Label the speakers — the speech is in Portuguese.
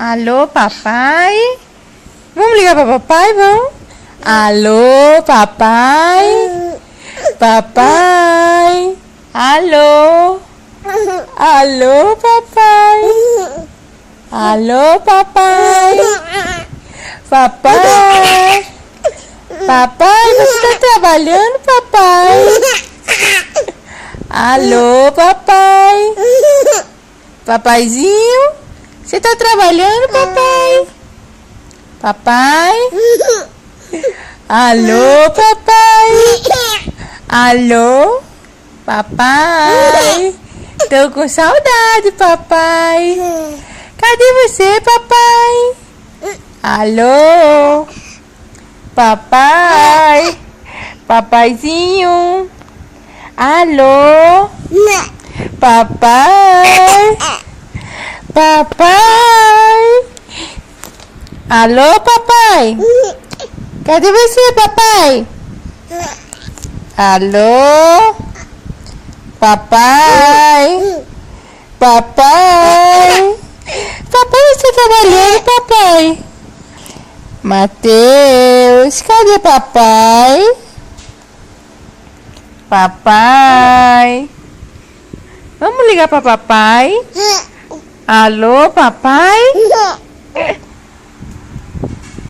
Speaker 1: Alô, papai? Vamos ligar para papai, vamos? Alô, papai? Papai? Alô? Alô, papai? Alô, papai? Papai? Papai, você está trabalhando, papai? Alô, papai? Papaizinho? Você está trabalhando, papai? Papai? Alô, papai? Alô? Papai? Tô com saudade, papai. Cadê você, papai? Alô? Papai? Papaizinho? Alô? Papai? Papai? Alô, papai? Cadê você, papai? Alô? Papai? Papai? Papai, você tá trabalhando, papai? Mateus, cadê papai? Papai? Vamos ligar para papai? Alô, papai?